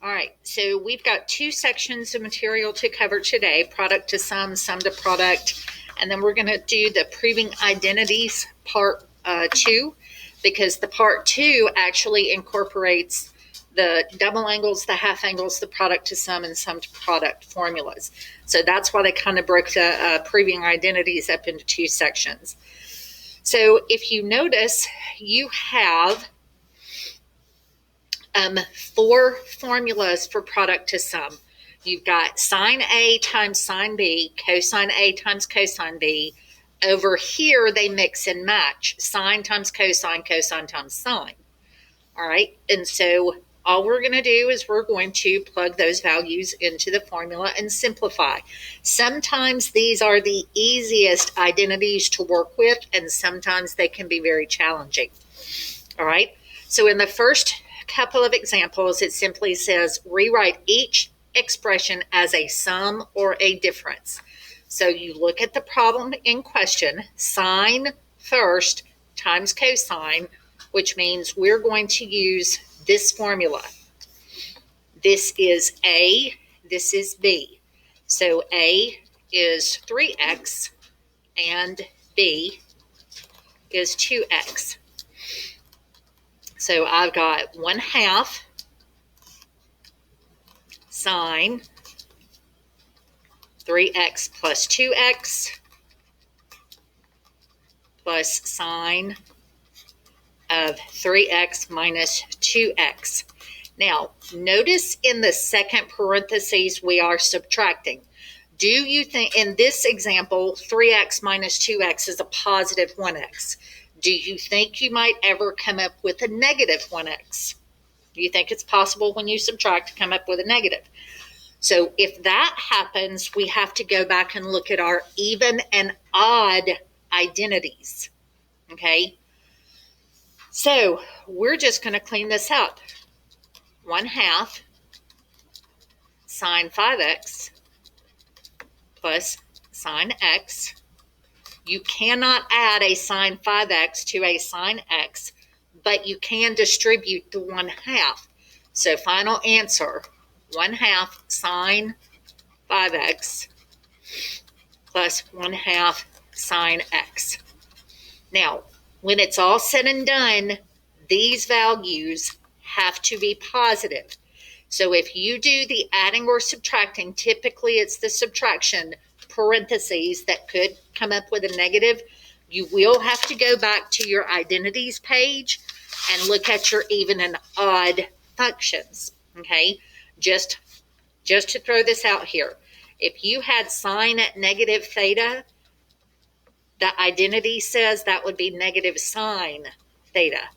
All right, so we've got two sections of material to cover today, product to sum, sum to product, and then we're going to do the proving identities part 2, because the part 2 actually incorporates the double angles, the half angles, the product to sum, and sum to product formulas. So that's why they kind of broke the proving identities up into two sections. So if you notice, you have 4 formulas for product to sum. You've got sine A times sine B, cosine A times cosine B. Over here, they mix and match. Sine times cosine, cosine times sine. All right, and so all we're going to do is we're going to plug those values into the formula and simplify. Sometimes these are the easiest identities to work with, and sometimes they can be very challenging. All right, so in the first couple of examples, it simply says rewrite each expression as a sum or a difference. So you look at the problem in question, sine first times cosine, which means we're going to use this formula. This is A, this is B. So A is 3x and B is 2x. So I've got 1/2 sine 3x plus 2x plus sine of 3x minus 2x. Now, notice in the second parentheses we are subtracting. Do you think, in this example, 3x minus 2x is a positive 1x? Do you think you might ever come up with a negative 1x? Do you think it's possible when you subtract to come up with a negative? So if that happens, we have to go back and look at our even and odd identities. Okay? So we're just going to clean this up. 1/2 sine 5x plus sine x. You cannot add a sine 5x to a sine x, but you can distribute the 1/2. So final answer, 1/2 sine 5x plus 1/2 sine x. Now, when it's all said and done, these values have to be positive. So if you do the adding or subtracting, typically it's the subtraction parentheses that could come up with a negative. You will have to go back to your identities page and look at your even and odd functions. Okay, just to throw this out here, if you had sine at negative theta, the identity says that would be negative sine theta.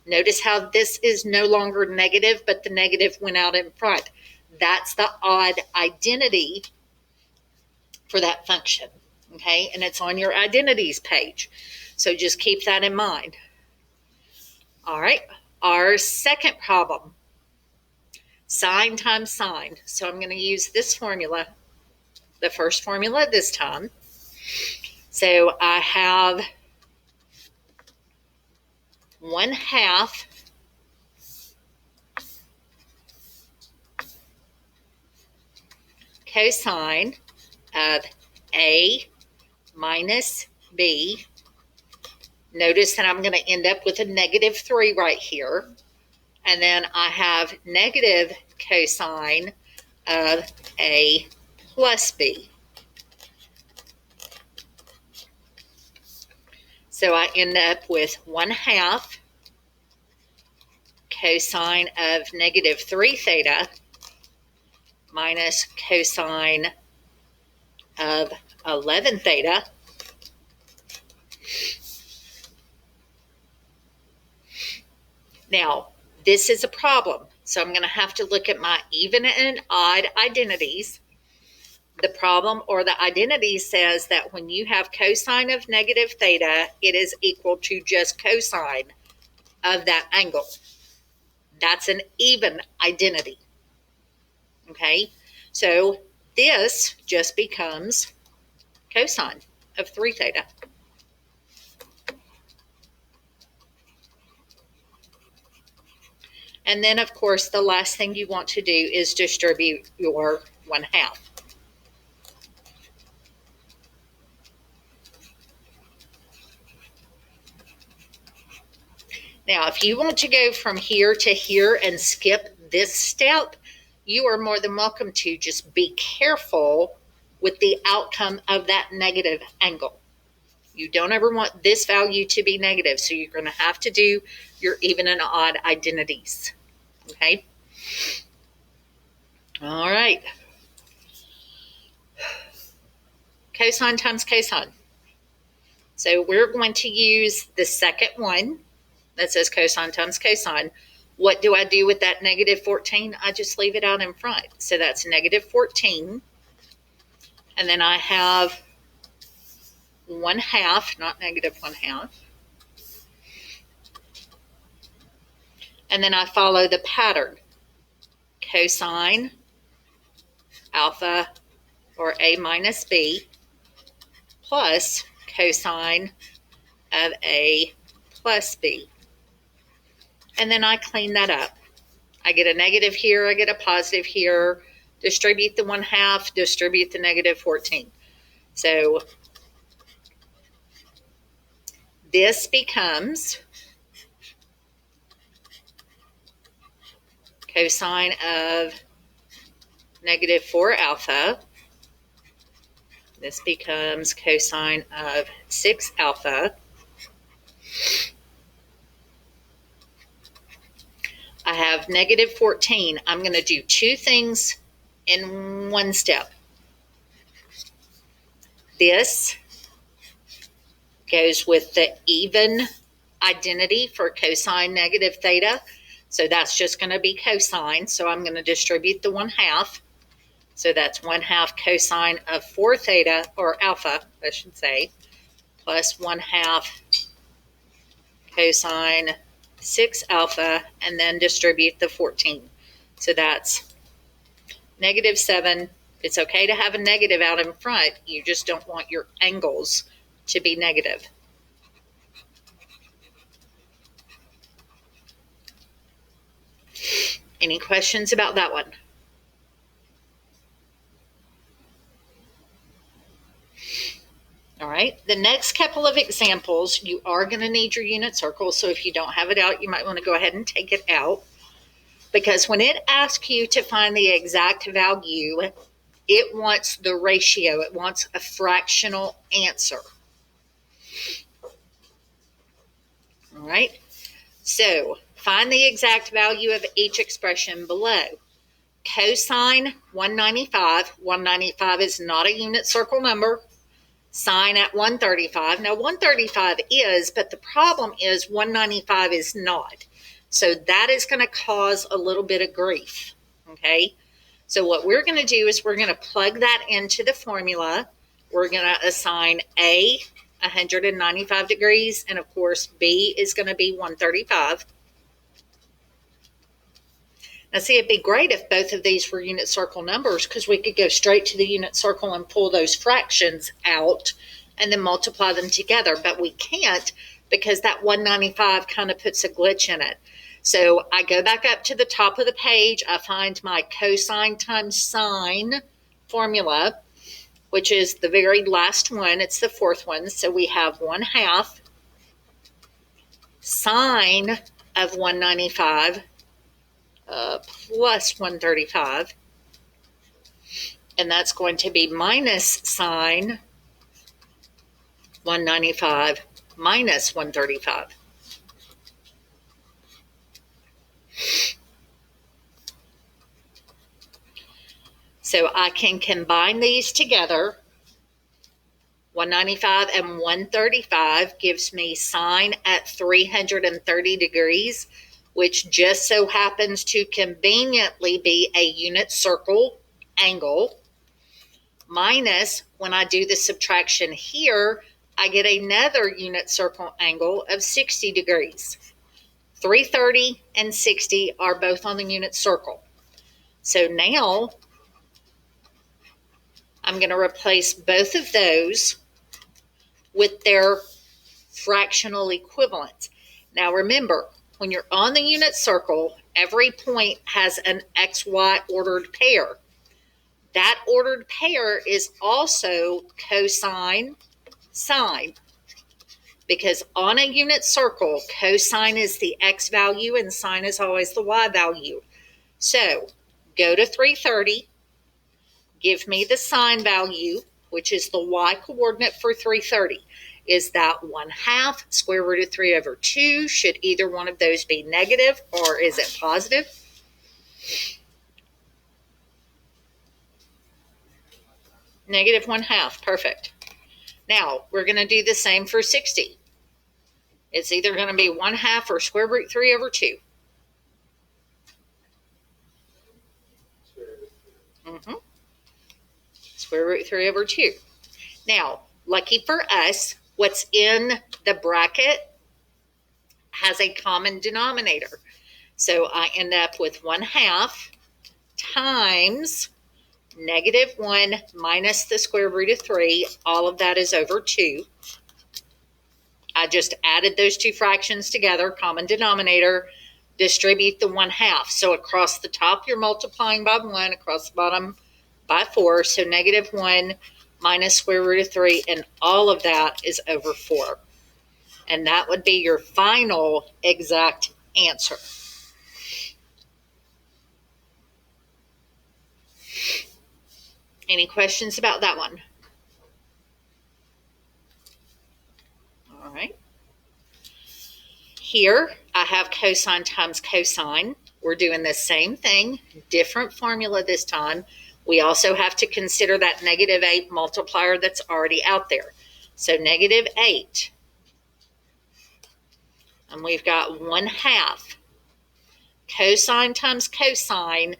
Notice how this is no longer negative, but the negative went out in front. That's the odd identity for that function, okay? And it's on your identities page. So just keep that in mind. All right, our second problem, sine times sine. So I'm going to use this formula, the first formula this time. So I have 1/2 cosine of A minus B. Notice that I'm going to end up with a negative 3 right here. And then I have negative cosine of A plus B. So I end up with 1/2 cosine of negative 3 theta minus cosine of 11 theta. Now, this is a problem. So I'm going to have to look at my even and odd identities. The problem or the identity says that when you have cosine of negative theta, it is equal to just cosine of that angle. That's an even identity. Okay, so this just becomes cosine of 3 theta. And then, of course, the last thing you want to do is distribute your 1/2. Now, if you want to go from here to here and skip this step, you are more than welcome to. Just be careful with the outcome of that negative angle. You don't ever want this value to be negative, so you're going to have to do your even and odd identities. Okay? All right. Cosine times cosine. So we're going to use the second one that says cosine times cosine. What do I do with that negative 14? I just leave it out in front. So that's negative 14. And then I have 1/2, not negative 1/2. And then I follow the pattern. Cosine alpha, or A minus B, plus cosine of A plus B. And then I clean that up. I get a negative here, I get a positive here, distribute the 1/2, distribute the negative 14. So this becomes cosine of negative 4 alpha. This becomes cosine of 6 alpha. I have negative 14. I'm going to do two things in one step. This goes with the even identity for cosine negative theta. So that's just going to be cosine. So I'm going to distribute the 1/2. So that's 1/2 cosine of 4 theta, or alpha, I should say, plus 1/2 cosine 6 alpha, and then distribute the 14. So that's negative 7. It's okay to have a negative out in front. You just don't want your angles to be negative. Any questions about that one? All right, the next couple of examples, you are going to need your unit circle. So if you don't have it out, you might want to go ahead and take it out. Because when it asks you to find the exact value, it wants the ratio. It wants a fractional answer. All right, so find the exact value of each expression below. Cosine 195. 195 is not a unit circle number. Sine at 135. Now 135 is, but the problem is 195 is not. So that is going to cause a little bit of grief. Okay. So what we're going to do is we're going to plug that into the formula. We're going to assign A 195 degrees, and of course B is going to be 135. Now see, it'd be great if both of these were unit circle numbers, because we could go straight to the unit circle and pull those fractions out and then multiply them together. But we can't, because that 195 kind of puts a glitch in it. So I go back up to the top of the page. I find my cosine times sine formula, which is the very last one. It's the fourth one. So we have 1/2 sine of 195 plus 135, and that's going to be minus sine 195 minus 135. So I can combine these together. 195 and 135 gives me sine at 330 degrees, which just so happens to conveniently be a unit circle angle, minus, when I do the subtraction here, I get another unit circle angle of 60 degrees. 330 and 60 are both on the unit circle. So now I'm going to replace both of those with their fractional equivalents. Now remember, when you're on the unit circle, every point has an XY ordered pair. That ordered pair is also cosine sine, because on a unit circle, cosine is the X value and sine is always the Y value. So go to 330, give me the sine value, which is the Y coordinate for 330. Is that 1/2 square root of 3 over 2? Should either one of those be negative or is it positive? Negative 1/2, perfect. Now we're going to do the same for 60. It's either going to be 1/2 or square root 3 over 2. Square root 3 over 2. Now, lucky for us, what's in the bracket has a common denominator. So I end up with 1/2 times -1 minus the square root of 3. All of that is over 2. I just added those two fractions together, common denominator, distribute the 1/2. So across the top, you're multiplying by 1, across the bottom by 4. So -1 minus square root of 3, and all of that is over 4. And that would be your final exact answer. Any questions about that one? All right. Here, I have cosine times cosine. We're doing the same thing, different formula this time. We also have to consider that -8 multiplier that's already out there. So -8. And we've got 1/2. Cosine times cosine,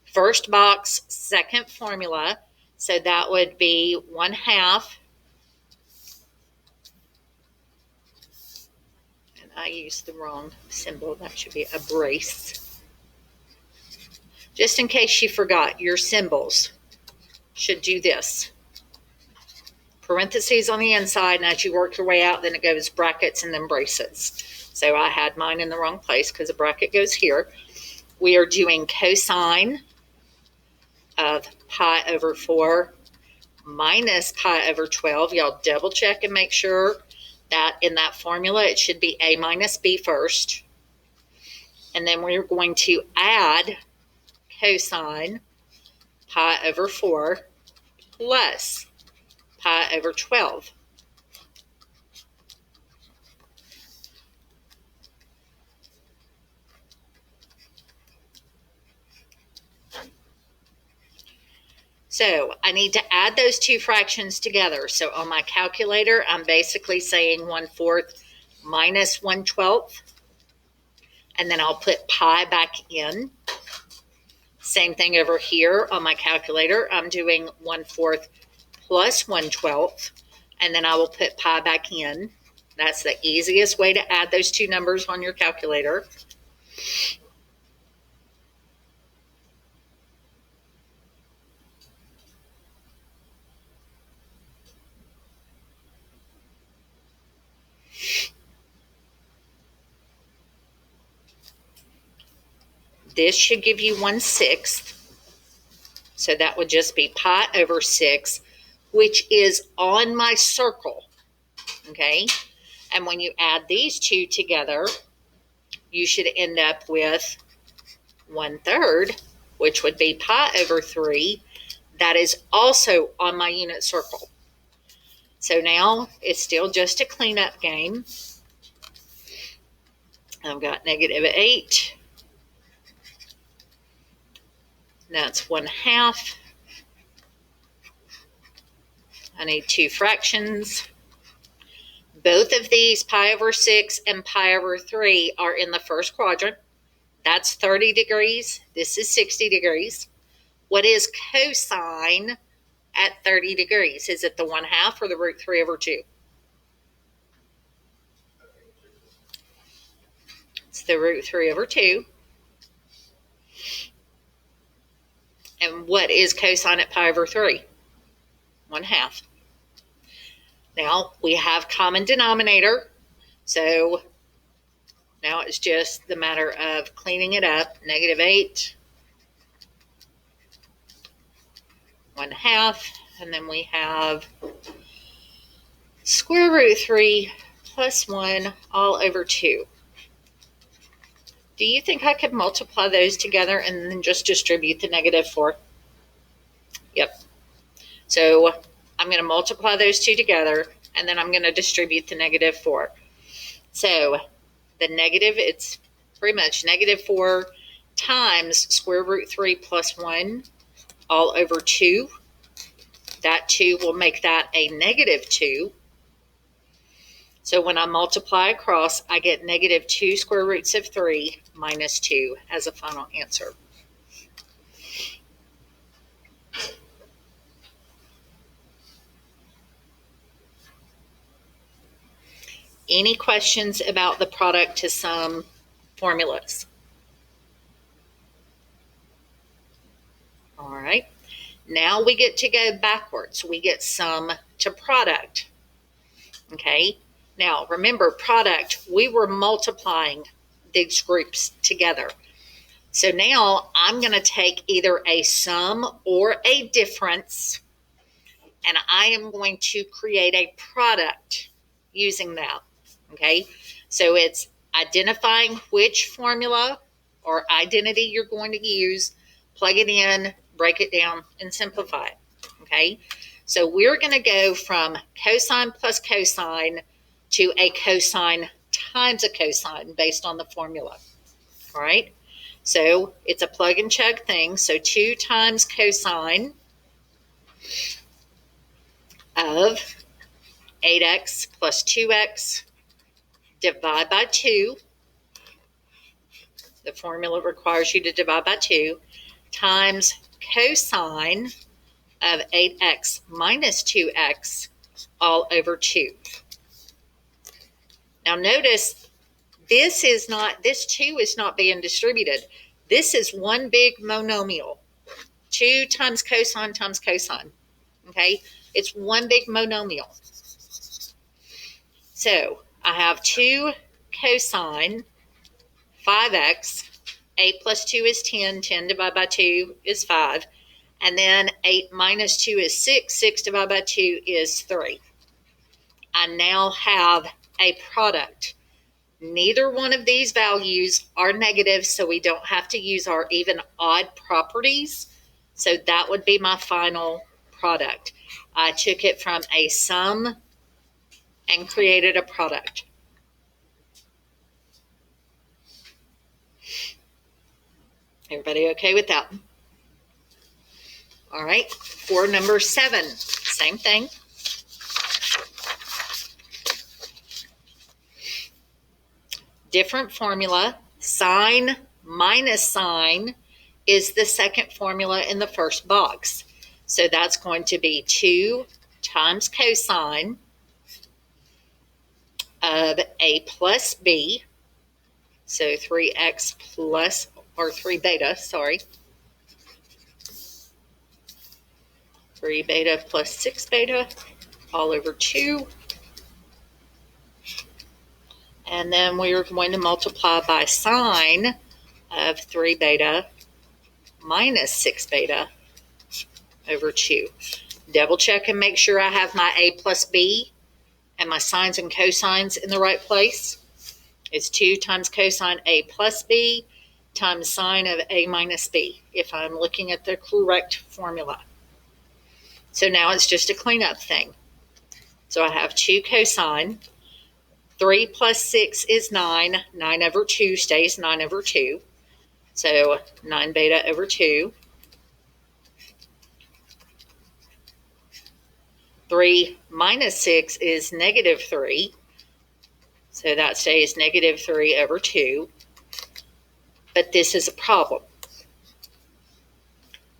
first box, second formula. So that would be 1/2. And I used the wrong symbol. That should be a brace. Just in case you forgot, your symbols should do this. Parentheses on the inside, and as you work your way out, then it goes brackets and then braces. So I had mine in the wrong place because a bracket goes here. We are doing cosine of pi over 4 minus pi over 12. Y'all double check and make sure that in that formula it should be a minus b first. And then we're going to add cosine pi over 4 plus pi over 12. So I need to add those two fractions together. So on my calculator, I'm basically saying 1/4 minus 1/12. And then I'll put pi back in. Same thing over here on my calculator. I'm doing 1/4 plus 1/12. And then I will put pi back in. That's the easiest way to add those two numbers on your calculator. This should give you 1/6. So that would just be pi over 6, which is on my circle. Okay? And when you add these two together, you should end up with 1/3, which would be pi over 3. That is also on my unit circle. So now it's still just a cleanup game. I've got -8. That's 1/2. I need two fractions. Both of these, pi over 6 and pi over 3, are in the first quadrant. That's 30 degrees. This is 60 degrees. What is cosine at 30 degrees? Is it the 1/2 or the root 3 over 2? It's the root 3 over 2. And what is cosine at pi over 3? 1/2. Now, we have common denominator. So Now it's just the matter of cleaning it up. -8, 1/2, and then we have square root 3 plus 1 all over 2. Do you think I could multiply those together and then just distribute the -4? Yep. So I'm going to multiply those two together, and then I'm going to distribute the -4. So the negative, it's pretty much -4 times square root 3 plus 1 all over 2. That 2 will make that a -2. So when I multiply across, I get -2 square roots of 3 minus 2 as a final answer. Any questions about the product to sum formulas? All right. Now we get to go backwards. We get sum to product. Okay. Now remember, product, we were multiplying these groups together. So now I'm going to take either a sum or a difference, and I am going to create a product using that. Okay. So it's identifying which formula or identity you're going to use, plug it in, break it down, and simplify it. Okay. So we're going to go from cosine plus cosine to a cosine times a cosine based on the formula. All right. So it's a plug and chug thing. So 2 times cosine of 8x plus 2x divide by 2. The formula requires you to divide by 2 times cosine of 8x minus 2x all over 2. Now notice this 2 is not being distributed. This is one big monomial. 2 times cosine times cosine. Okay? It's one big monomial. So I have 2 cosine 5x. 8 plus 2 is 10. 10 divided by 2 is 5. And then 8 minus 2 is 6. 6 divided by 2 is 3. I now have a product. Neither one of these values are negative, so we don't have to use our even odd properties. So that would be my final product. I took it from a sum and created a product. Everybody okay with that? All right, for number 7, same thing. Different formula. Sine minus sine is the second formula in the first box. So that's going to be 2 times cosine of a plus b. So 3x plus, or 3 beta, sorry. 3 beta plus 6 beta all over 2. And then we are going to multiply by sine of 3 beta minus 6 beta over 2. Double check and make sure I have my a plus b and my sines and cosines in the right place. It's 2 times cosine a plus b times sine of a minus b, if I'm looking at the correct formula. So now it's just a cleanup thing. So I have 2 cosine. 3 plus 6 is 9. 9 over 2 stays 9 over 2. So 9 beta over 2. 3 minus 6 is negative 3. So that stays negative 3 over 2. But this is a problem.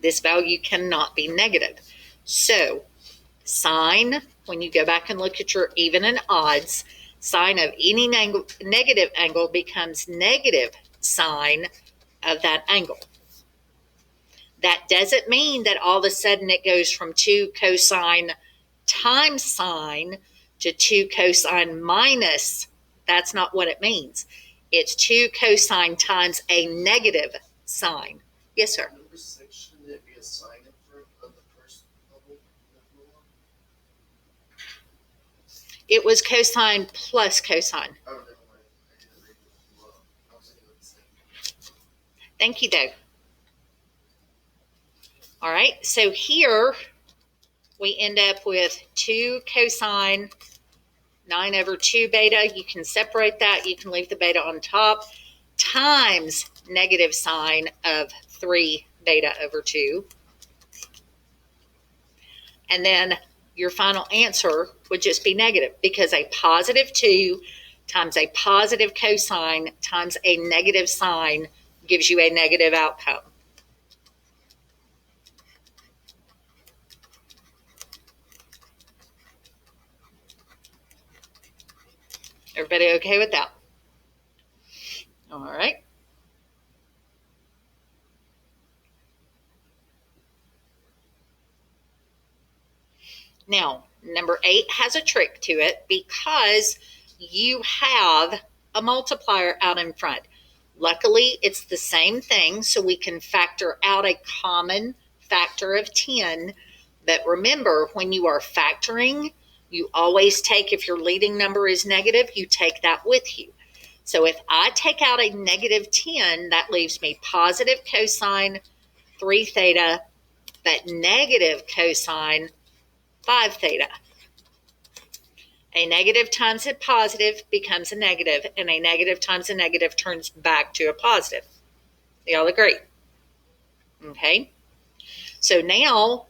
This value cannot be negative. So sine, when you go back and look at your even and odds, sine of any negative angle becomes negative sine of that angle. That doesn't mean that all of a sudden it goes from 2 cosine times sine to 2 cosine minus. That's not what it means. It's 2 cosine times a negative sign. Yes, sir. Number 6, shouldn't it be a sign in front of the first bubble? It was cosine plus cosine. Oh, never mind. I didn't read it well. I was thinking of the same. Thank you, Doug. All right, so here we end up with 2 cosine 9 over 2 beta. You can separate that. You can leave the beta on top, times negative sign of 3 beta over 2. And then your final answer would just be negative, because a positive 2 times a positive cosine times a negative sign gives you a negative outcome. Everybody okay with that? All right. Now, number 8 has a trick to it because you have a multiplier out in front. Luckily, it's the same thing, so we can factor out a common factor of 10. But remember, when you are factoring, you always take, if your leading number is negative, you take that with you. So if I take out a negative 10, that leaves me positive cosine 3 theta, but negative cosine 5 theta. A negative times a positive becomes a negative, and a negative times a negative turns back to a positive. Y'all agree? Okay. So now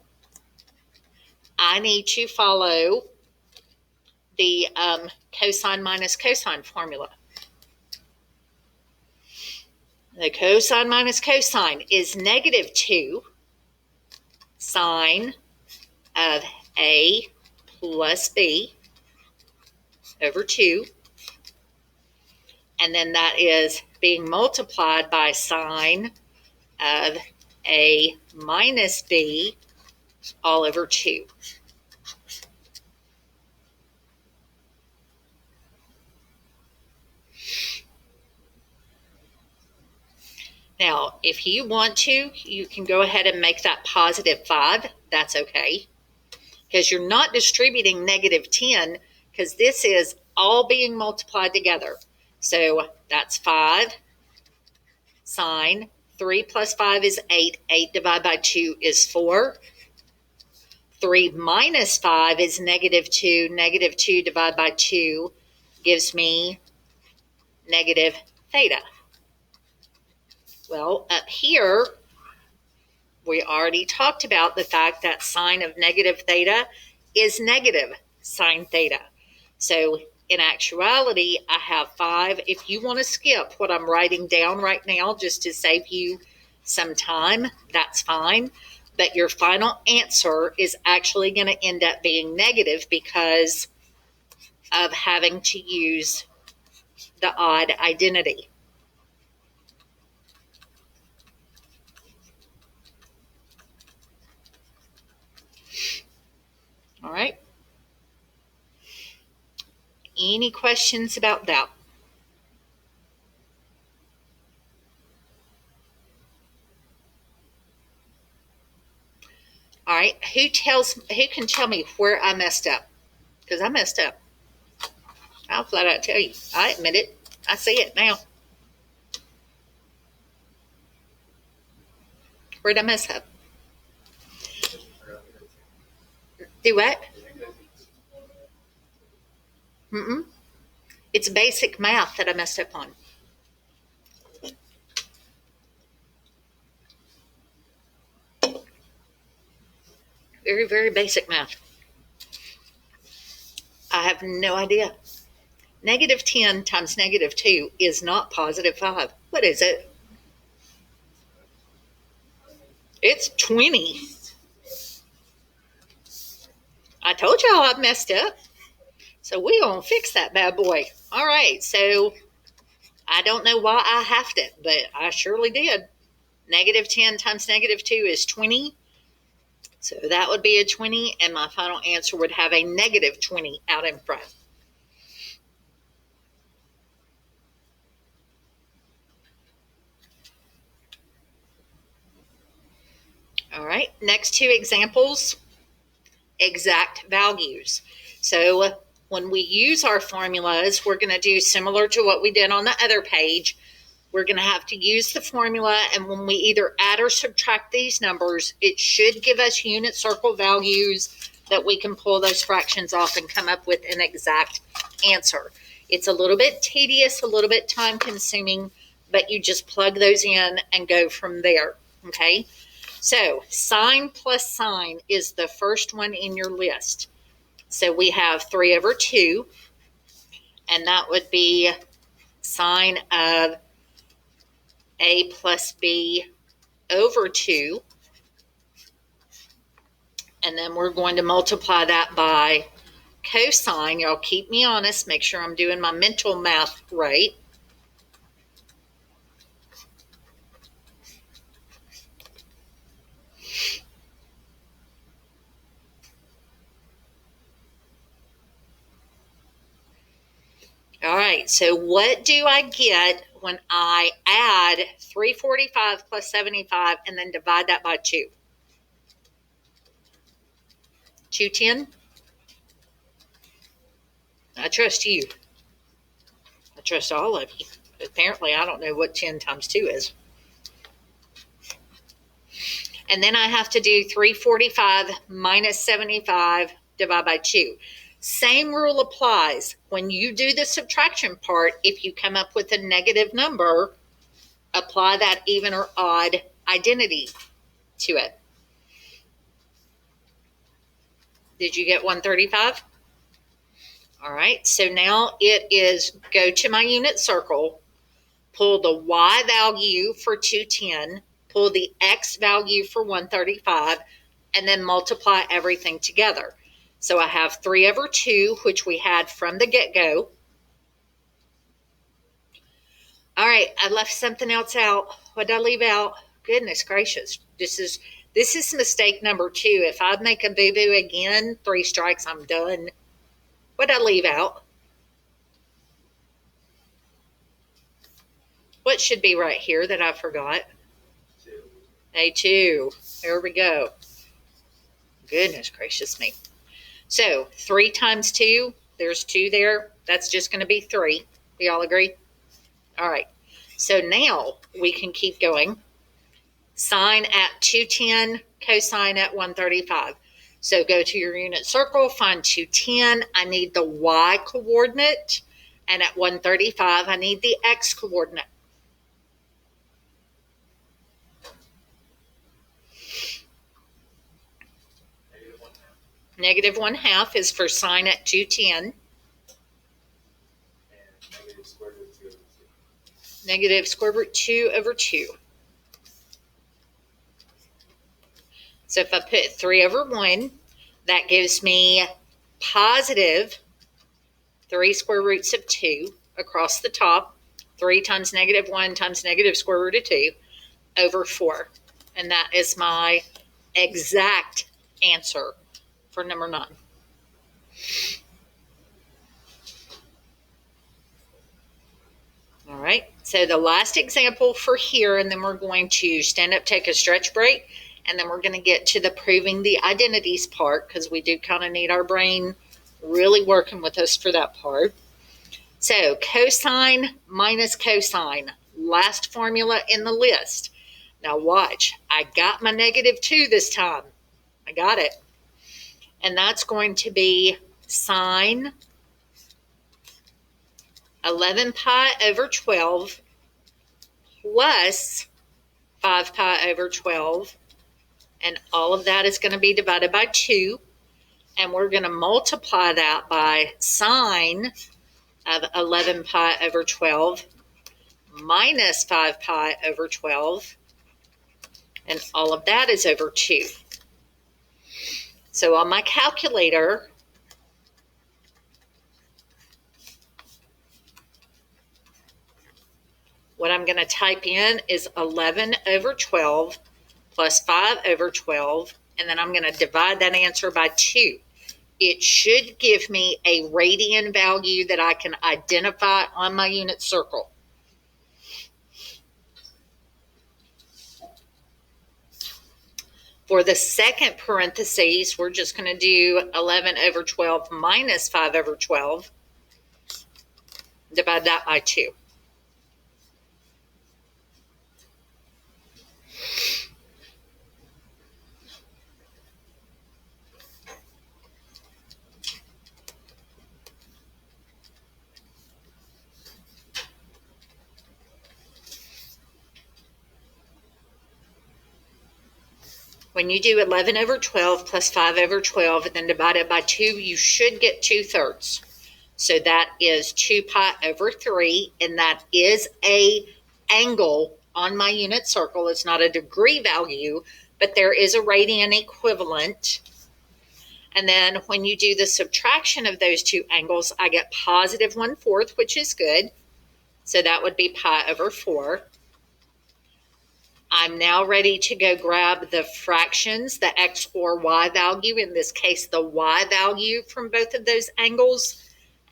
I need to follow the cosine minus cosine formula. The cosine minus cosine is negative 2 sine of A plus B over 2. And then that is being multiplied by sine of A minus B all over 2. Now, if you want to, you can go ahead and make that positive 5. That's okay, because you're not distributing negative 10, because this is all being multiplied together. So that's 5 sine 3 plus 5 is 8. 8 divided by 2 is 4. 3 minus 5 is negative 2. Negative 2 divided by 2 gives me negative theta. Well, up here, we already talked about the fact that sine of negative theta is negative sine theta. So in actuality, I have 5. If you want to skip what I'm writing down right now just to save you some time, that's fine. But your final answer is actually going to end up being negative because of having to use the odd identity. All right. Any questions about that? All right. Who can tell me where I messed up? Because I messed up. I'll flat out tell you. I admit it. I see it now. Where'd I mess up? Do what? It's basic math that I messed up on. Very, very basic math. I have no idea. Negative 10 times negative 2 is not positive 5. What is it? It's 20. I told y'all I messed up. So we're going to fix that bad boy. All right, so I don't know why I halved it, but I surely did. Negative 10 times negative 2 is 20. So that would be a 20, and my final answer would have a negative 20 out in front. All right, next two examples, exact values. So when we use our formulas, we're going to do similar to what we did on the other page. We're going to have to use the formula, and when we either add or subtract these numbers, it should give us unit circle values that we can pull those fractions off and come up with an exact answer. It's a little bit tedious, a little bit time consuming, but you just plug those in and go from there, okay? So sine plus sine is the first one in your list. So we have 3 over 2, and that would be sine of a plus b over 2. And then we're going to multiply that by cosine. Y'all keep me honest. Make sure I'm doing my mental math right. All right, so what do I get when I add 345 plus 75 and then divide that by 2? 210? I trust you. I trust all of you. Apparently, I don't know what 10 times 2 is. And then I have to do 345 minus 75 divided by 2. Same rule applies. When you do the subtraction part, if you come up with a negative number, apply that even or odd identity to it. Did you get 135? All right, so now it is go to my unit circle, pull the y value for 210, pull the x value for 135, and then multiply everything together. So I have 3 over 2, which we had from the get-go. All right, I left something else out. What did I leave out? Goodness gracious. This is mistake number 2. If I make a boo-boo again, 3 strikes, I'm done. What did I leave out? What should be right here that I forgot? A2. There we go. Goodness gracious me. So 3 times 2, there's 2 there. That's just going to be 3. Do y'all agree? All right. So now we can keep going. Sine at 210, cosine at 135. So go to your unit circle, find 210. I need the y coordinate. And at 135, I need the x coordinate. Negative 1/2 is for sine at 210. Negative square root 2 over 2. So if I put 3 over 1, that gives me positive 3 square roots of 2 across the top. 3 times negative 1 times negative square root of 2 over 4. And that is my exact answer for number 9. All right, so the last example for here, and then we're going to stand up, take a stretch break, and then we're going to get to the proving the identities part, because we do kind of need our brain really working with us for that part. So cosine minus cosine, last formula in the list. Now watch, I got my negative 2 this time. I got it. And that's going to be sine 11 pi over 12 plus 5 pi over 12. And all of that is going to be divided by 2. And we're going to multiply that by sine of 11 pi over 12 minus 5 pi over 12. And all of that is over 2. So on my calculator, what I'm going to type in is 11 over 12 plus 5 over 12, and then I'm going to divide that answer by 2. It should give me a radian value that I can identify on my unit circle. For the second parentheses, we're just going to do 11 over 12 minus 5 over 12. Divide that by 2. When you do 11 over 12 plus 5 over 12 and then divide it by 2, you should get 2/3. So that is 2 pi over 3, and that is a angle on my unit circle. It's not a degree value, but there is a radian equivalent. And then when you do the subtraction of those two angles, I get positive 1/4, which is good. So that would be pi over 4. I'm now ready to go grab the fractions, the x or y value, in this case the y value from both of those angles,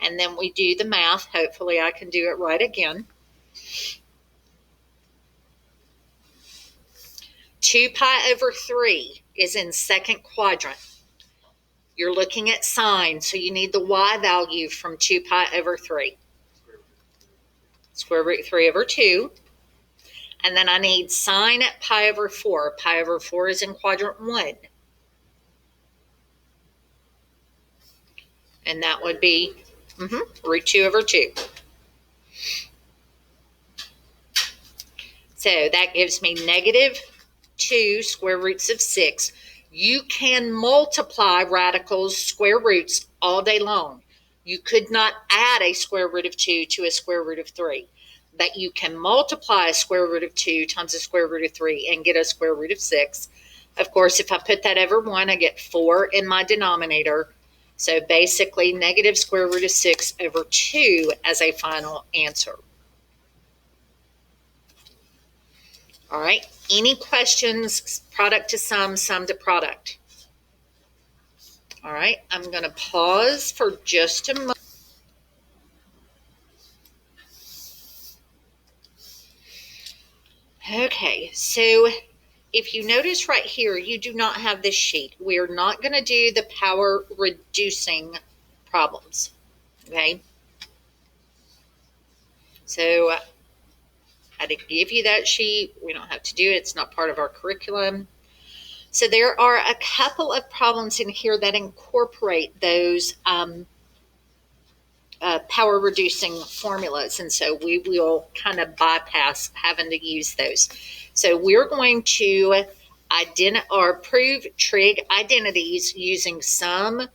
and then we do the math. Hopefully I can do it right again. 2 pi over 3 is in second quadrant. You're looking at sine, so you need the y value from 2 pi over 3. Square root 3 over 2. And then I need sine at pi over 4. Pi over 4 is in quadrant 1. And that would be root 2 over 2. So that gives me negative 2 square roots of 6. You can multiply radicals, square roots, all day long. You could not add a square root of 2 to a square root of 3. But you can multiply a square root of 2 times a square root of 3 and get a square root of 6. Of course, if I put that over 1, I get 4 in my denominator. So basically, negative square root of 6 over 2 as a final answer. All right, any questions? Product to sum, sum to product. All right, I'm going to pause for just a moment. Okay, so if you notice right here, you do not have this sheet. We're not going to do the power reducing problems, okay? So I didn't give you that sheet. We don't have to do it. It's not part of our curriculum. So there are a couple of problems in here that incorporate those power reducing formulas, and so we will kind of bypass having to use those. So we're going to prove trig identities using some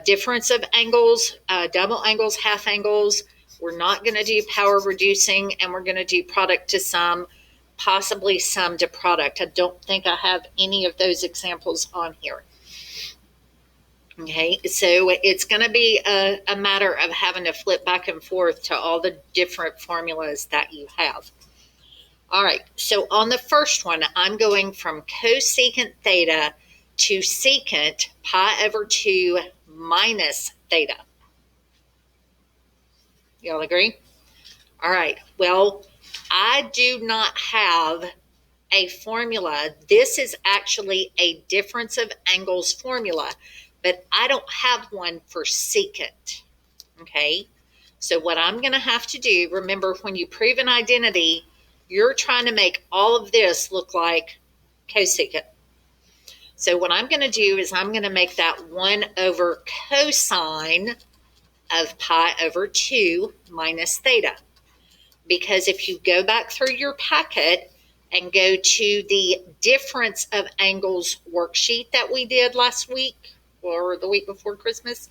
difference of angles, double angles, half angles. We're not going to do power reducing, and we're going to do product to sum, possibly sum to product. I don't think I have any of those examples on here. Okay, so it's going to be a matter of having to flip back and forth to all the different formulas that you have. All right, so on the first one, I'm going from cosecant theta to secant pi over 2 minus theta. Y'all agree? All right, well, I do not have a formula. This is actually a difference of angles formula, but I don't have one for secant, okay? So what I'm going to have to do, remember, when you prove an identity, you're trying to make all of this look like cosecant. So what I'm going to do is I'm going to make that 1 over cosine of pi over 2 minus theta. Because if you go back through your packet and go to the difference of angles worksheet that we did last week or the week before Christmas,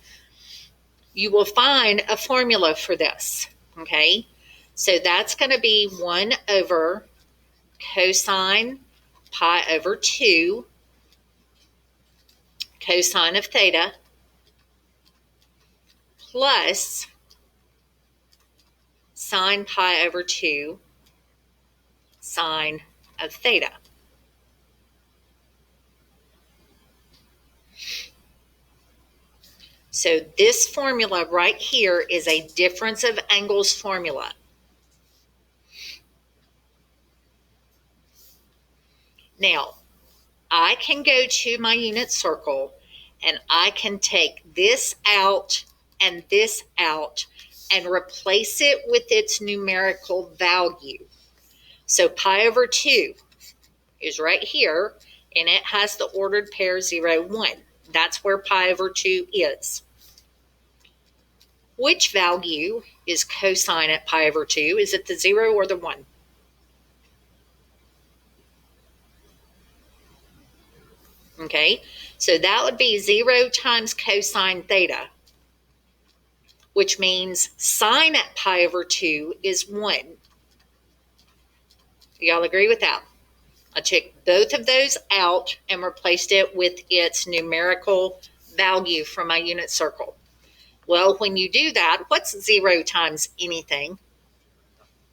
you will find a formula for this, okay? So that's going to be 1 over cosine pi over 2 cosine of theta plus sine pi over 2 sine of theta. So this formula right here is a difference of angles formula. Now, I can go to my unit circle and I can take this out and this out and replace it with its numerical value. So pi over 2 is right here, and it has the ordered pair 0, 1. That's where pi over 2 is. Which value is cosine at pi over 2? Is it the 0 or the 1? Okay, so that would be 0 times cosine theta, which means sine at pi over 2 is 1. Y'all agree with that? I took both of those out and replaced it with its numerical value from my unit circle. Well, when you do that, what's 0 times anything?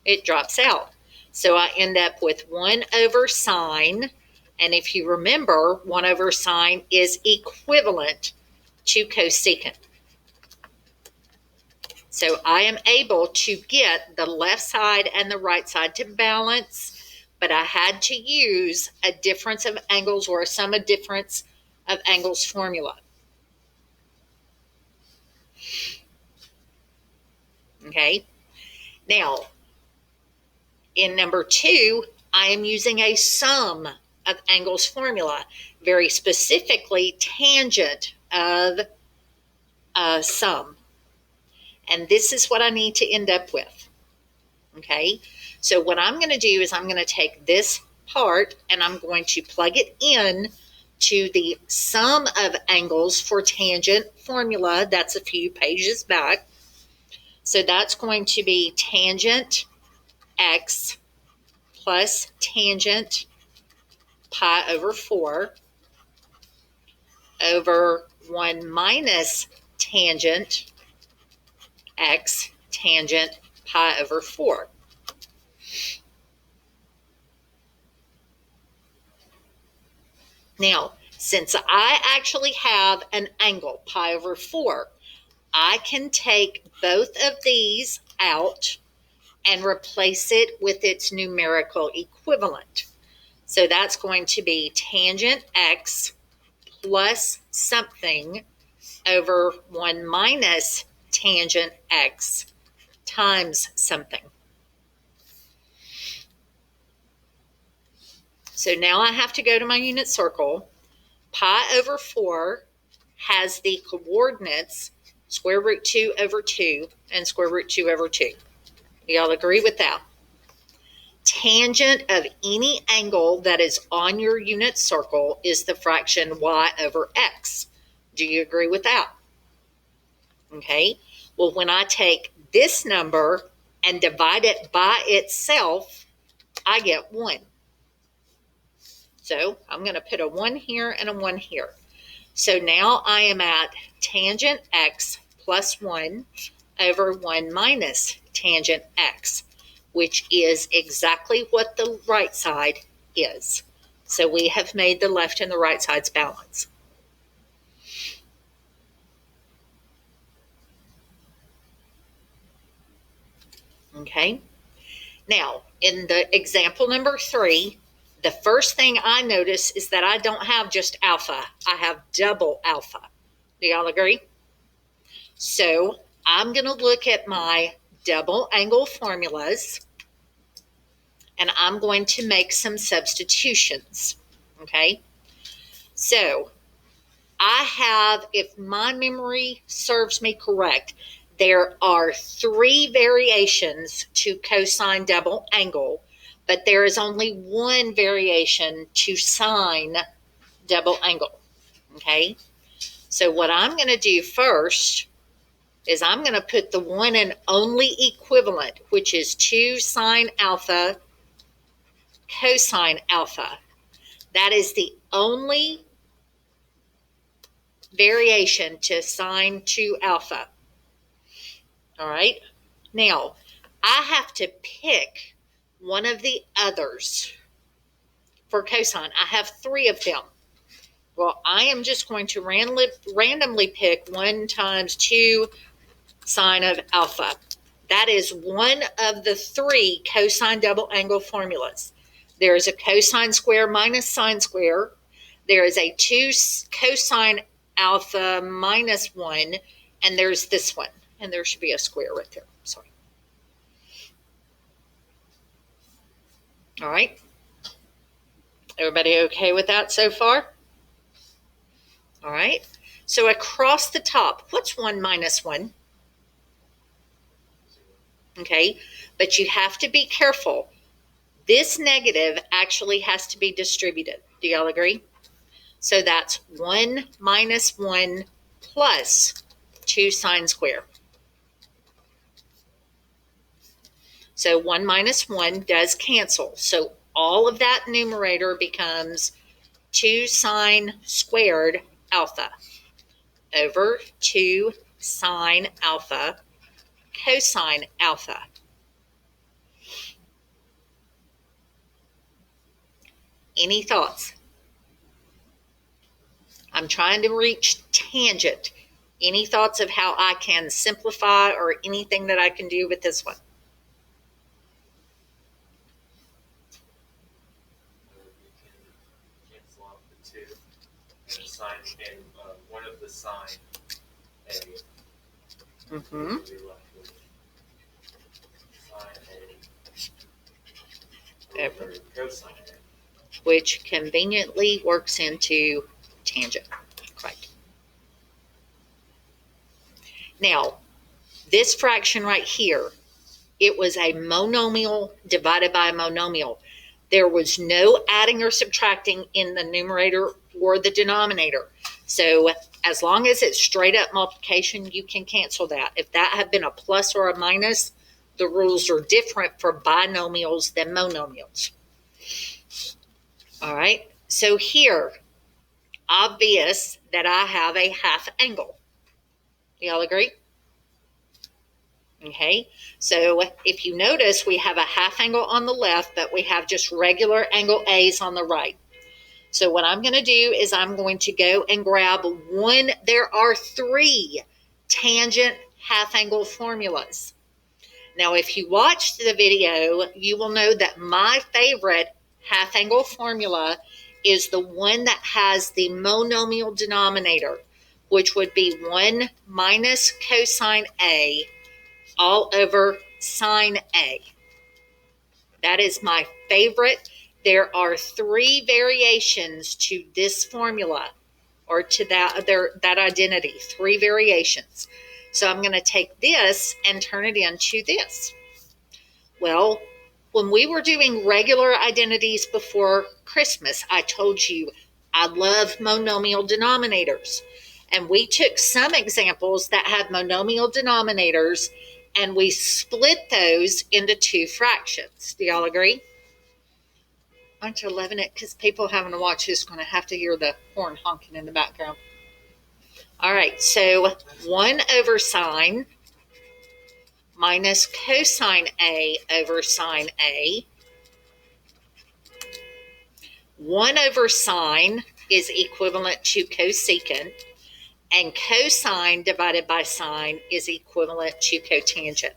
It drops out. So I end up with 1 over sine. And if you remember, 1 over sine is equivalent to cosecant. So I am able to get the left side and the right side to balance, but I had to use a difference of angles or a sum of difference of angles formula. Okay, now in number 2, I am using a sum of angles formula, very specifically tangent of a sum. And this is what I need to end up with. Okay, so what I'm going to do is I'm going to take this part and I'm going to plug it in to the sum of angles for tangent formula. That's a few pages back. So that's going to be tangent x plus tangent pi over 4 over 1 minus tangent x tangent pi over 4. Now, since I actually have an angle, pi over 4, I can take both of these out and replace it with its numerical equivalent. So that's going to be tangent x plus something over 1 minus tangent x times something. So now I have to go to my unit circle. Pi over 4 has the coordinates square root 2 over 2 and square root 2 over 2. Y'all agree with that? Tangent of any angle that is on your unit circle is the fraction y over x. Do you agree with that? Okay, well, when I take this number and divide it by itself, I get 1. So I'm going to put a 1 here and a 1 here. So now I am at tangent x plus 1 over 1 minus tangent x, which is exactly what the right side is. So we have made the left and the right sides balance. Okay, now in the example number 3, the first thing I notice is that I don't have just alpha, I have double alpha. Do y'all agree? So I'm going to look at my double angle formulas and I'm going to make some substitutions. Okay, so I have, if my memory serves me correct, there are 3 variations to cosine double angle, but there is only 1 variation to sine double angle. Okay, so what I'm going to do first is I'm going to put the one and only equivalent, which is 2 sine alpha cosine alpha. That is the only variation to sine 2 alpha. All right, now I have to pick one of the others for cosine. I have 3 of them. Well, I am just going to randomly pick 1 times 2 sine of alpha. That is one of the 3 cosine double angle formulas. There is a cosine square minus sine square. there is a 2 cosine alpha minus 1, and there's this one. And there should be a square right there. Sorry. All right. Everybody okay with that so far? All right. So across the top, what's 1 minus 1? Okay. But you have to be careful. This negative actually has to be distributed. Do y'all agree? So that's 1 minus 1 plus 2 sine square. So 1 minus 1 does cancel. So all of that numerator becomes 2 sine squared alpha over 2 sine alpha cosine alpha. Any thoughts? I'm trying to reach tangent. Any thoughts of how I can simplify or anything that I can do with this one? You can cancel out the 2 and assign and one of the sine A. Mm-hmm. You'll be left with sine A over cosine A. Which conveniently works into tangent. Correct. Now, this fraction right here, it was a monomial divided by a monomial. There was no adding or subtracting in the numerator or the denominator. So as long as it's straight up multiplication, you can cancel that. If that had been a plus or a minus, the rules are different for binomials than monomials. All right, so here, obvious that I have a half angle. Y'all agree? Okay, so if you notice, we have a half angle on the left, but we have just regular angle A's on the right. So what I'm going to do is I'm going to go and grab one. There are 3 tangent half angle formulas. Now, if you watched the video, you will know that my favorite half angle formula is the one that has the monomial denominator, which would be 1 minus cosine A all over sine A. That is my favorite. There are 3 variations to this formula, or to that identity, 3 variations. So I'm going to take this and turn it into this. Well, when we were doing regular identities before Christmas, I told you I love monomial denominators. And we took some examples that had monomial denominators and we split those into 2 fractions. Do y'all agree? Aren't you loving it? Because people having to watch this are going to have to hear the horn honking in the background. All right, so 1 over sine minus cosine A over sine A. 1 over sine is equivalent to cosecant, and cosine divided by sine is equivalent to cotangent.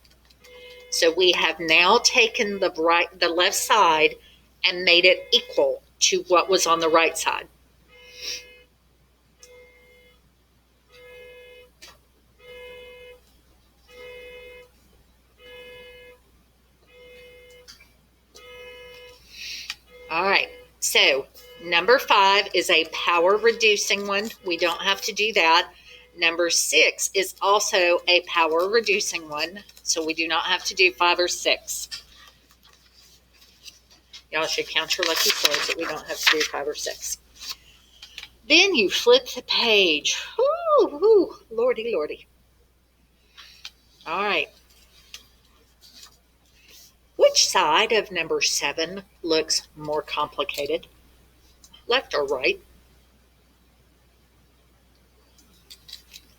So we have now taken the left side and made it equal to what was on the right side. All right, so number 5 is a power reducing one. We don't have to do that. Number 6 is also a power reducing one, so we do not have to do 5 or 6. Y'all should count your lucky stars that we don't have to do 5 or 6. Then you flip the page. Ooh, lordy, lordy. All right. Which side of number 7 looks more complicated? Left or right?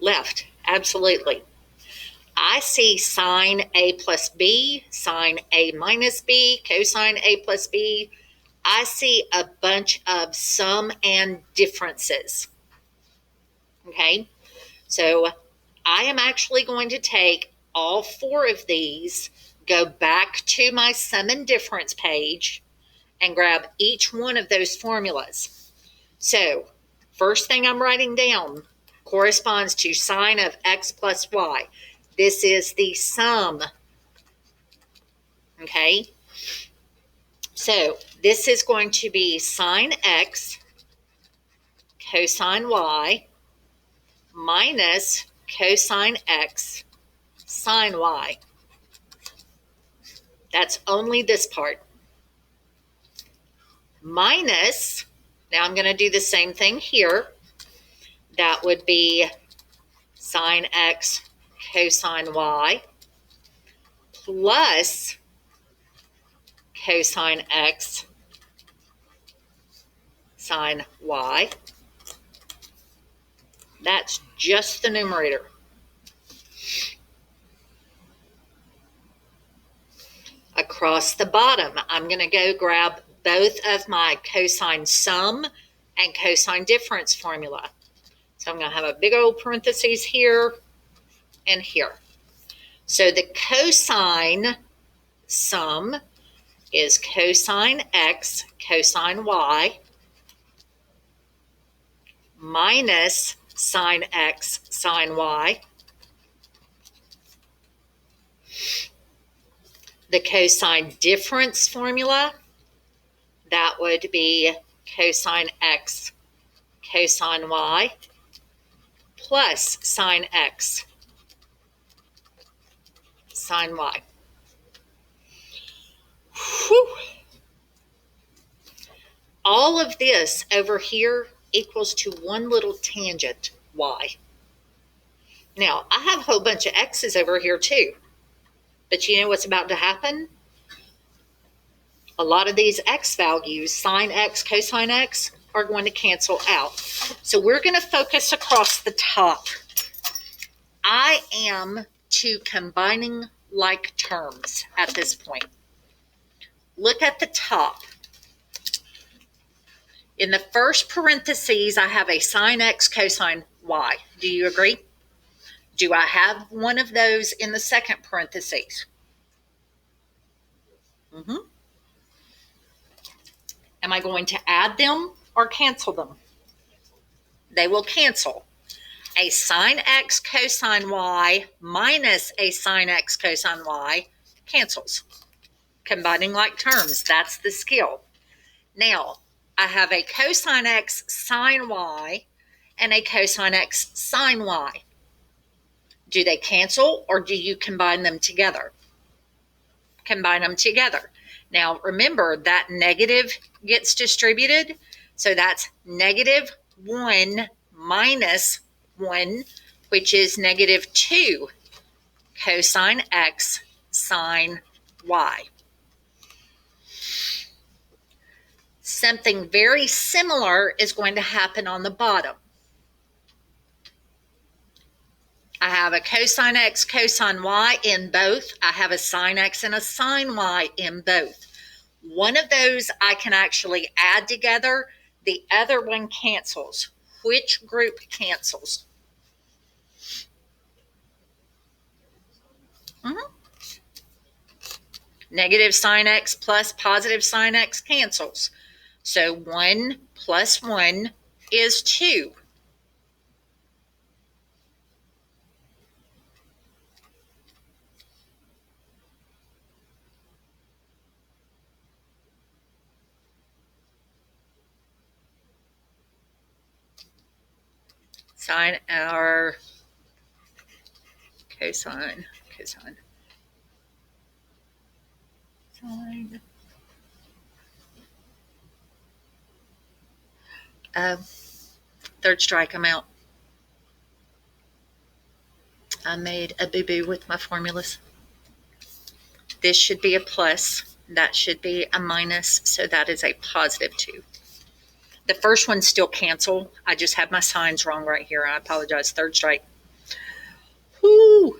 Left, absolutely. I see sine A plus B, sine A minus B, cosine A plus B. I see a bunch of sum and differences. Okay, so I am actually going to take all 4 of these, go back to my sum and difference page, and grab each one of those formulas. So, first thing I'm writing down corresponds to sine of x plus y. This is the sum. Okay? So, this is going to be sine x cosine y minus cosine x sine y. That's only this part. Minus, now I'm going to do the same thing here. That would be sine x cosine y plus cosine x sine y. That's just the numerator. Across the bottom, I'm going to go grab both of my cosine sum and cosine difference formula. So I'm going to have a big old parentheses here and here. So the cosine sum is cosine x cosine y minus sine x sine y. The cosine difference formula, that would be cosine x cosine y plus sine x sine y. Whew. All of this over here equals to one little tangent, y. Now, I have a whole bunch of x's over here too. But you know what's about to happen? A lot of these x values, sine x, cosine x, are going to cancel out. So we're going to focus across the top. I am to combining like terms at this point. Look at the top. In the first parentheses, I have a sine x cosine y. Do you agree? Do I have one of those in the second parentheses? Am I going to add them or cancel them? They will cancel. A sine x cosine y minus a sine x cosine y cancels. Combining like terms, that's the skill. Now, I have a cosine x sine y and a cosine x sine y. Do they cancel or do you combine them together? Combine them together. Now, remember that negative gets distributed, so that's negative 1 minus 1, which is negative 2 cosine x sine y. Something very similar is going to happen on the bottom. I have a cosine x cosine y in both. I have a sine x and a sine y in both. One of those I can actually add together. The other one cancels. Which group cancels? Negative sine x plus positive sine x cancels. So 1 plus 1 is 2. Sine or cosine, sine. Third strike, I'm out. I made a boo-boo with my formulas. This should be a plus. That should be a minus. So that is a positive 2. The first one still cancel. I just have my signs wrong right here. I apologize. Third strike. Whoo.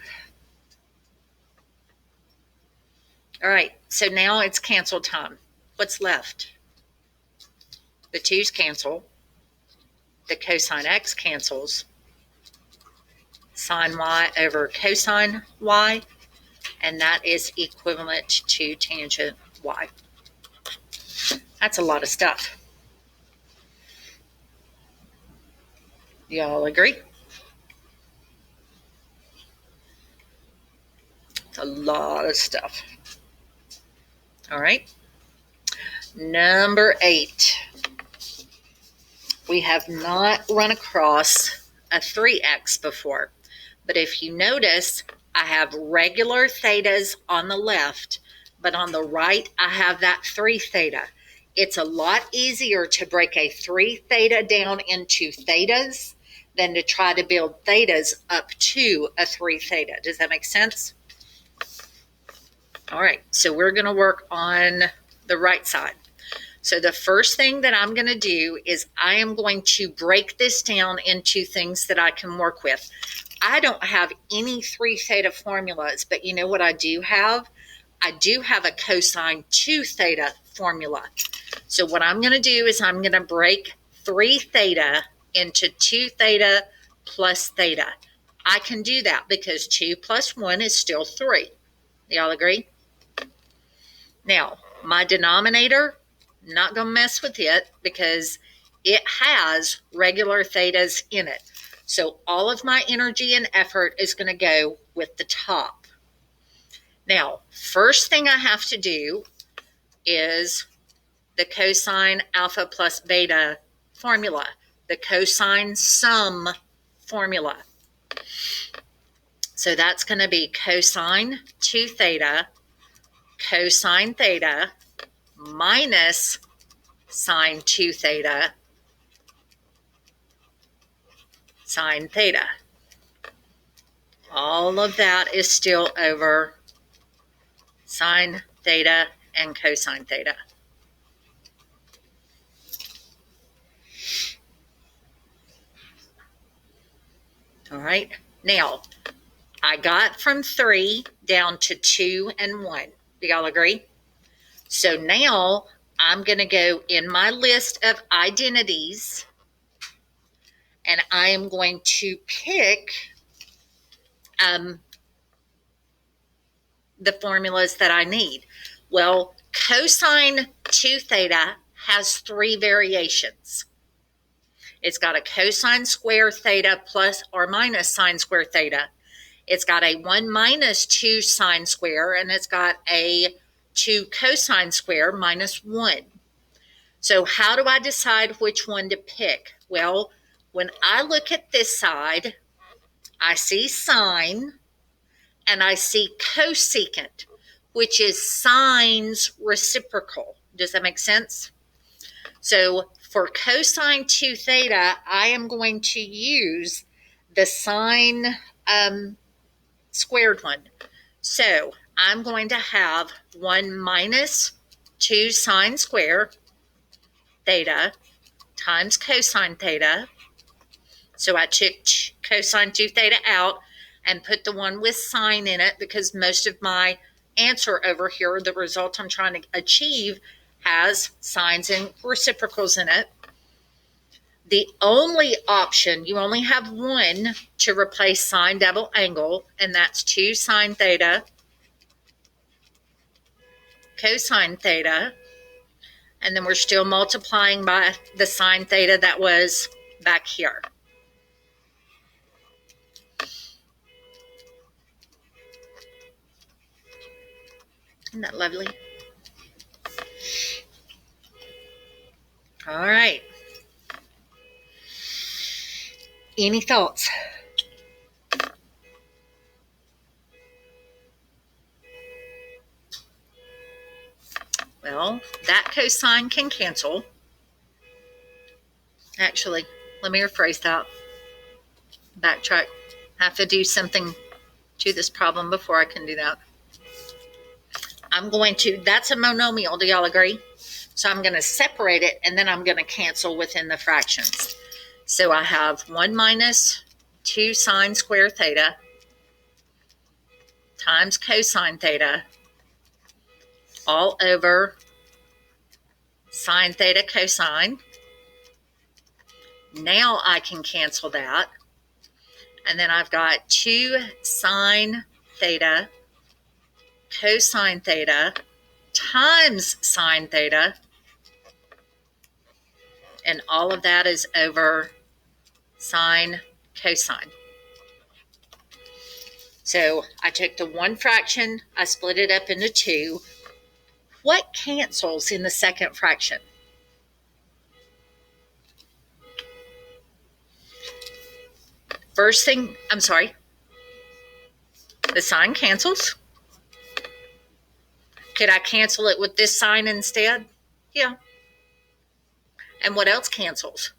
All right. So now it's cancel time. What's left? The 2's cancel. The cosine x cancels. Sine y over cosine y. And that is equivalent to tangent y. That's a lot of stuff. Y'all agree? It's a lot of stuff. All right. Number 8. We have not run across a 3x before. But if you notice, I have regular thetas on the left, but on the right, I have that 3 theta. It's a lot easier to break a 3 theta down into thetas than to try to build thetas up to a 3 theta. Does that make sense? All right, so we're going to work on the right side. So the first thing that I'm going to do is I am going to break this down into things that I can work with. I don't have any 3 theta formulas, but you know what I do have? I do have a cosine 2 theta formula. So what I'm going to do is I'm going to break 3 theta into 2 theta plus theta. I can do that because 2 plus 1 is still 3. Y'all agree? Now, my denominator, not going to mess with it because it has regular thetas in it. So all of my energy and effort is going to go with the top. Now, first thing I have to do is the cosine alpha plus beta formula, the cosine sum formula. So that's going to be cosine 2 theta, cosine theta, minus sine 2 theta, sine theta. All of that is still over sine theta and cosine theta. All right, now I got from 3 down to 2 and 1. Do y'all agree? So now I'm going to go in my list of identities and I am going to pick the formulas that I need. Well, cosine 2 theta has 3 variations. It's got a cosine square theta plus or minus sine square theta. It's got a 1 minus 2 sine square, and it's got a 2 cosine square minus 1. So how do I decide which one to pick? Well, when I look at this side, I see sine and I see cosecant, which is sine's reciprocal. Does that make sense? So for cosine 2 theta, I am going to use the sine squared one. So I'm going to have 1 minus 2 sine square theta times cosine theta. So I took cosine 2 theta out and put the one with sine in it because most of my answer over here, the result I'm trying to achieve, has sines and reciprocals in it. The only option, you only have one to replace sine double angle, and that's 2 sine theta cosine theta, and then we're still multiplying by the sine theta that was back here. Isn't that lovely? All right. Any thoughts? Well, that cosine can cancel. Actually, let me rephrase that. Backtrack. I have to do something to this problem before I can do that. That's a monomial, do y'all agree? So I'm going to separate it and then I'm going to cancel within the fractions. So I have 1 minus 2 sine square theta times cosine theta all over sine theta cosine. Now I can cancel that. And then I've got 2 sine theta cosine theta times sine theta. And all of that is over sine, cosine. So I took the one fraction, I split it up into two. What cancels in the second fraction? First thing, I'm sorry, the sign cancels. Could I cancel it with this sign instead? Yeah. And what else cancels?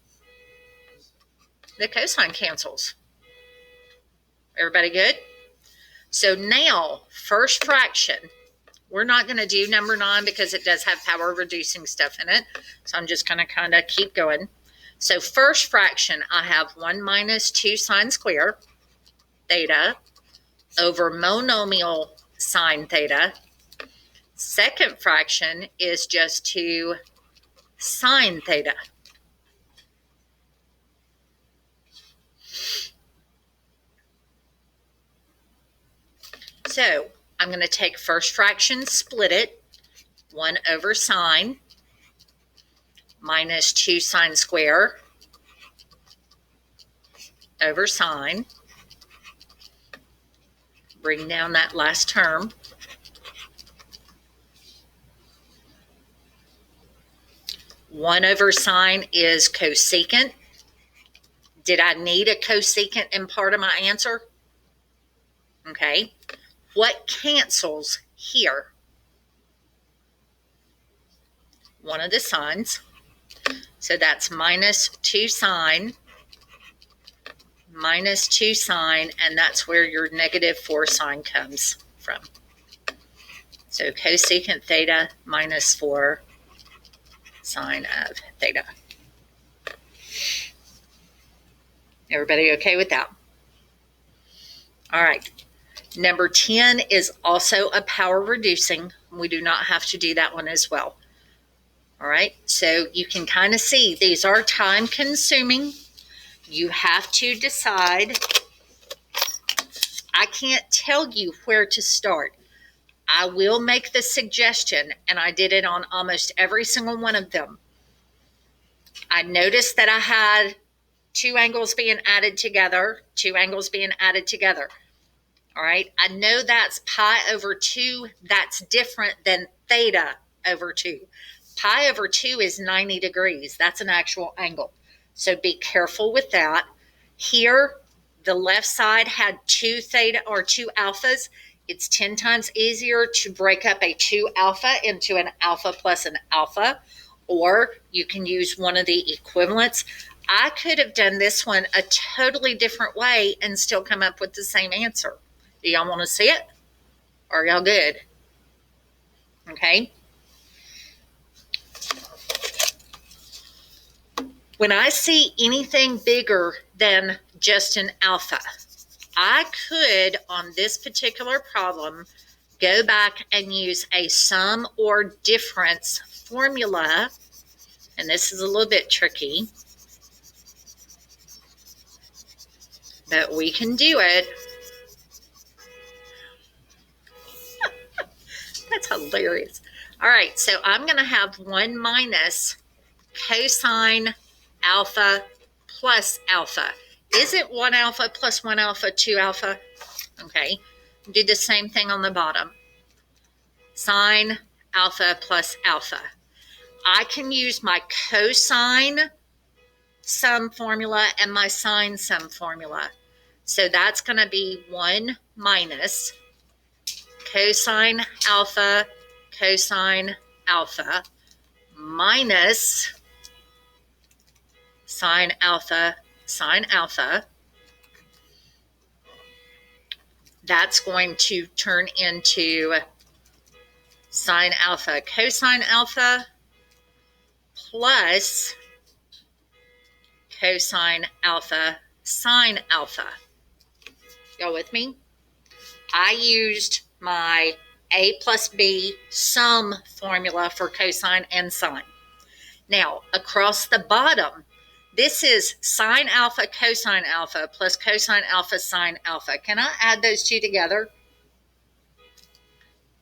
The cosine cancels. Everybody good? So now, first fraction, we're not going to do number 9 because it does have power reducing stuff in it. So I'm just going to kind of keep going. So first fraction, I have 1 minus 2 sine square theta over monomial sine theta. Second fraction is just 2 sine theta. So I'm going to take first fraction, split it, 1 over sine minus 2 sine square over sine. Bring down that last term. One over sine is cosecant. Did I need a cosecant in part of my answer? Okay. What cancels here? One of the sines. So that's minus 2 sine, and that's where your negative 4 sine comes from. So cosecant theta minus 4 sine of theta. Everybody okay with that? All right. Number 10 is also a power reducing. We do not have to do that one as well. All right. So you can kind of see these are time consuming. You have to decide. I can't tell you where to start. I will make the suggestion, and I did it on almost every single one of them. I noticed that I had 2 angles being added together, 2 angles being added together. All right. I know that's pi over 2. That's different than theta over 2. Pi over 2 is 90 degrees. That's an actual angle. So be careful with that. Here, the left side had 2 theta or 2 alphas. It's 10 times easier to break up a 2 alpha into an alpha plus an alpha, or you can use one of the equivalents. I could have done this one a totally different way and still come up with the same answer. Do y'all want to see it? Are y'all good? Okay. When I see anything bigger than just an alpha, I could, on this particular problem, go back and use a sum or difference formula. And this is a little bit tricky, but we can do it. That's hilarious. All right, so I'm going to have 1 minus cosine alpha plus alpha. Isn't 1 alpha plus 1 alpha 2 alpha? Okay, do the same thing on the bottom. Sine alpha plus alpha. I can use my cosine sum formula and my sine sum formula. So that's going to be 1 minus cosine alpha minus sine alpha. That's going to turn into sine alpha cosine alpha plus cosine alpha sine alpha. Y'all with me? I used my A plus B sum formula for cosine and sine. Now, across the bottom, this is sine alpha cosine alpha plus cosine alpha sine alpha. Can I add those two together?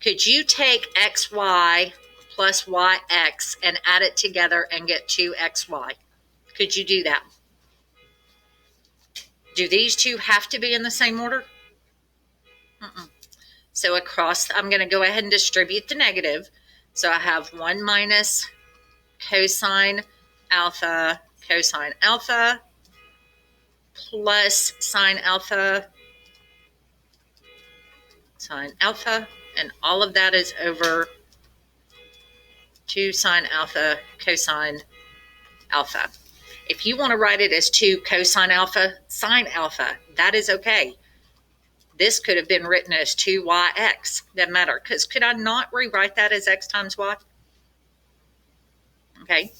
Could you take xy plus yx and add it together and get 2xy? Could you do that? Do these two have to be in the same order? Mm-mm. So across, I'm going to go ahead and distribute the negative. So I have 1 minus cosine alpha plus sine alpha, and all of that is over 2 sine alpha cosine alpha. If you want to write it as 2 cosine alpha sine alpha, that is okay. This could have been written as 2yx. Doesn't matter, because could I not rewrite that as x times y? Okay.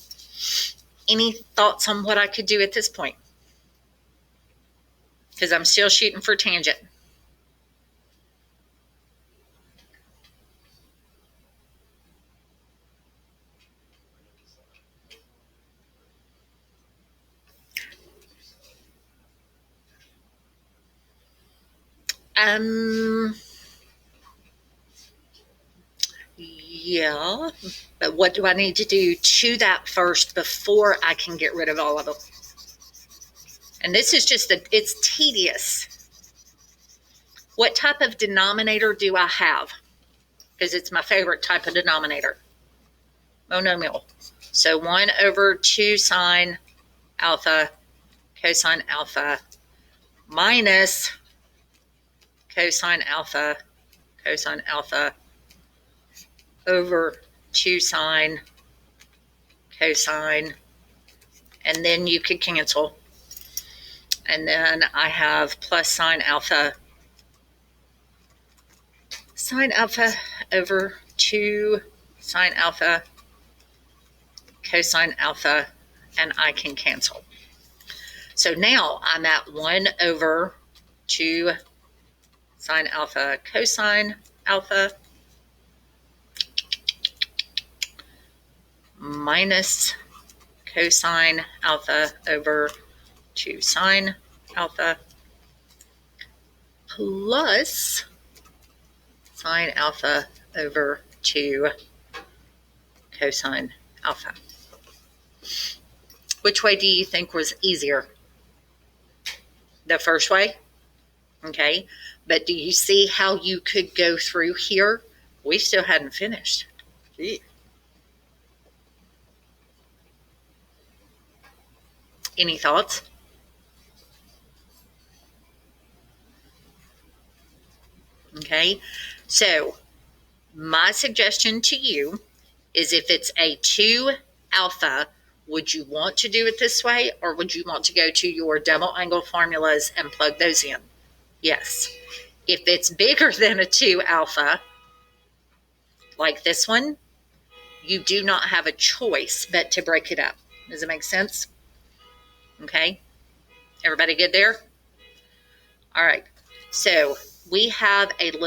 Any thoughts on what I could do at this point? Because I'm still shooting for tangent. Yeah, but what do I need to do to that first before I can get rid of all of them? And this is just it's tedious. What type of denominator do I have? Because it's my favorite type of denominator. Monomial. So 1 over 2 sine alpha cosine alpha minus cosine alpha over 2 sine cosine, and then you could cancel. And then I have plus sine alpha over 2 sine alpha cosine alpha, and I can cancel. So now I'm at 1 over 2 sine alpha cosine alpha minus cosine alpha over 2 sine alpha plus sine alpha over 2 cosine alpha. Which way do you think was easier? The first way? Okay, but do you see how you could go through here? We still hadn't finished. Gee. Any thoughts? Okay, so my suggestion to you is if it's a 2 alpha, would you want to do it this way, or would you want to go to your double angle formulas and plug those in? Yes. If it's bigger than a 2 alpha, like this one, you do not have a choice but to break it up. Does it make sense? Okay. Everybody good there? All right. So we have a little